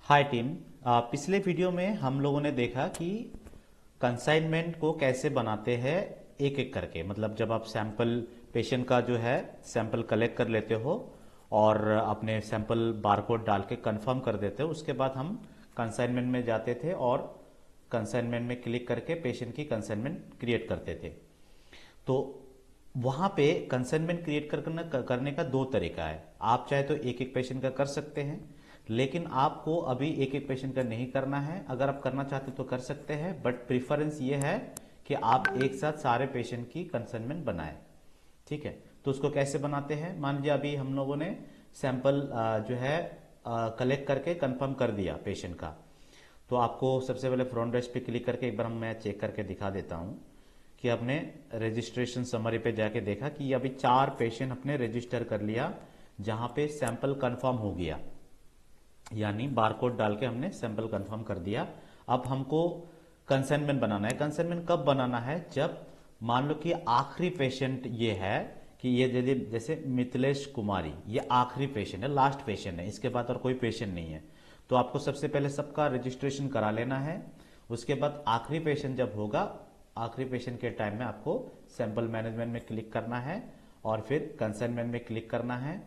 हाय team. पिछले video में हम लोगों ने देखा कि कंसाइनमेंट को कैसे बनाते हैं एक एक करके। मतलब जब आप सैंपल पेशेंट का जो है सैंपल कलेक्ट कर लेते हो और अपने सैंपल बारकोड डाल के कंफर्म कर देते हो, उसके बाद हम कंसाइनमेंट में जाते थे और कंसाइनमेंट में क्लिक करके पेशेंट की कंसाइनमेंट क्रिएट करते थे। तो वहां पे कंसाइनमेंट क्रिएट करने का दो तरीका है। आप चाहे तो एक एक पेशेंट का कर सकते हैं, लेकिन आपको अभी एक एक पेशेंट का नहीं करना है। अगर आप करना चाहते तो कर सकते हैं, बट प्रीफरेंस ये है कि आप एक साथ सारे पेशेंट की कंसाइनमेंट बनाएं। ठीक है, तो उसको कैसे बनाते हैं? मान लीजिए अभी हम लोगों ने सैंपल जो है कलेक्ट करके कंफर्म कर दिया पेशेंट का। तो आपको सबसे पहले फ्रंट डेस्क पे क्लिक करके एक बार मैं चेक करके दिखा देता हूं कि आपने रजिस्ट्रेशन समरी पे जाके देखा कि ये अभी 4 पेशेंट अपने रजिस्टर कर लिया, जहां पे सैंपल कंफर्म हो गया, यानी बारकोड डाल के हमने सैंपल कंफर्म कर दिया। अब हमको कंसाइनमेंट बनाना है। कंसाइनमेंट कब बनाना है? जब मान लो कि आखिरी पेशेंट ये है कि ये जैसे मिथिलेश कुमारी, ये आखिरी पेशेंट है, लास्ट पेशेंट है, इसके बाद और कोई पेशेंट नहीं है। तो आपको सबसे पहले सबका रजिस्ट्रेशन करा लेना है। उसके बाद आखिरी पेशेंट जब होगा, आखिरी पेशेंट के टाइम में आपको सैंपल मैनेजमेंट में क्लिक करना है और फिर कंसाइनमेंट में क्लिक करना है।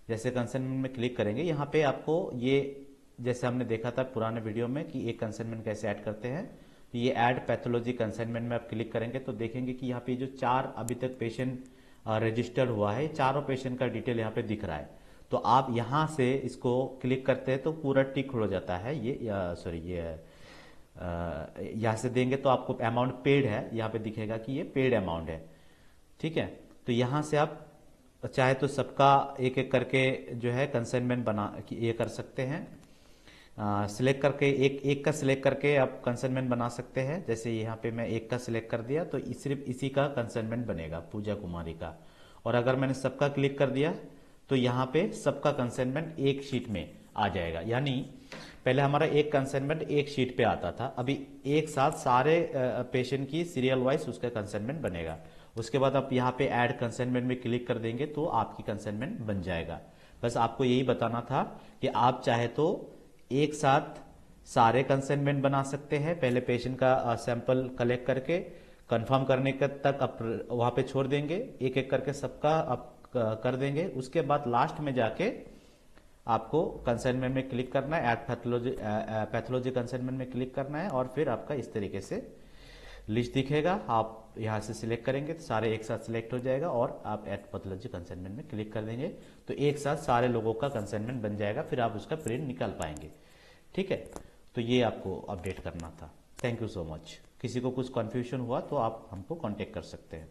जैसे कंसाइनमेंट में क्लिक करेंगे, यहाँ पे आपको ये जैसे हमने देखा था पुराने वीडियो में कि एक कंसाइनमेंट कैसे ऐड करते हैं, तो ये ऐड पैथोलॉजी कंसाइनमेंट में आप क्लिक करेंगे तो देखेंगे कि यहाँ पे जो 4 अभी तक पेशेंट रजिस्टर्ड हुआ है, चारों पेशेंट का डिटेल यहाँ पे दिख रहा है। तो आप यहाँ से इसको क्लिक करते हैं तो पूरा टिक हो जाता है। ये सॉरी, ये यहाँ से देंगे तो आपको अमाउंट पेड है, यहाँ पे दिखेगा कि ये पेड अमाउंट है। ठीक है, तो यहाँ से आप चाहे तो सबका एक एक करके जो है कंसाइनमेंट बना ये कर सकते हैं। सिलेक्ट करके एक एक का सिलेक्ट करके आप कंसाइनमेंट बना सकते हैं। जैसे यहाँ पे मैं एक का सिलेक्ट कर दिया तो सिर्फ इसी का कंसाइनमेंट बनेगा, पूजा कुमारी का। और अगर मैंने सबका क्लिक कर दिया तो यहाँ पे सबका कंसाइनमेंट एक शीट में आ जाएगा। यानी पहले हमारा एक कंसाइनमेंट एक शीट पे आता था, अभी एक साथ सारे पेशेंट की सीरियल वाइज उसका कंसाइनमेंट बनेगा। उसके बाद आप यहाँ पे ऐड कंसाइनमेंट में क्लिक कर देंगे तो आपकी कंसाइनमेंट बन जाएगा। बस आपको यही बताना था कि आप चाहे तो एक साथ सारे कंसाइनमेंट बना सकते हैं। पहले पेशेंट का सैंपल कलेक्ट करके कंफर्म करने तक आप वहां पे छोड़ देंगे, एक एक करके सबका आप कर देंगे। उसके बाद लास्ट में जाके आपको कंसाइनमेंट में क्लिक करना है, ऐड पैथोलॉजी कंसाइनमेंट में क्लिक करना है और फिर आपका इस तरीके से लिस्ट दिखेगा। आप यहाँ से सिलेक्ट करेंगे तो सारे एक साथ सिलेक्ट हो जाएगा और आप ऐड पैथोलॉजी कंसाइनमेंट में क्लिक कर देंगे तो एक साथ सारे लोगों का कंसाइनमेंट बन जाएगा, फिर आप उसका प्रिंट निकाल पाएंगे। ठीक है, तो ये आपको अपडेट करना था। Thank you so much. किसी को कुछ कंफ्यूजन हुआ तो आप हमको कांटेक्ट कर सकते हैं।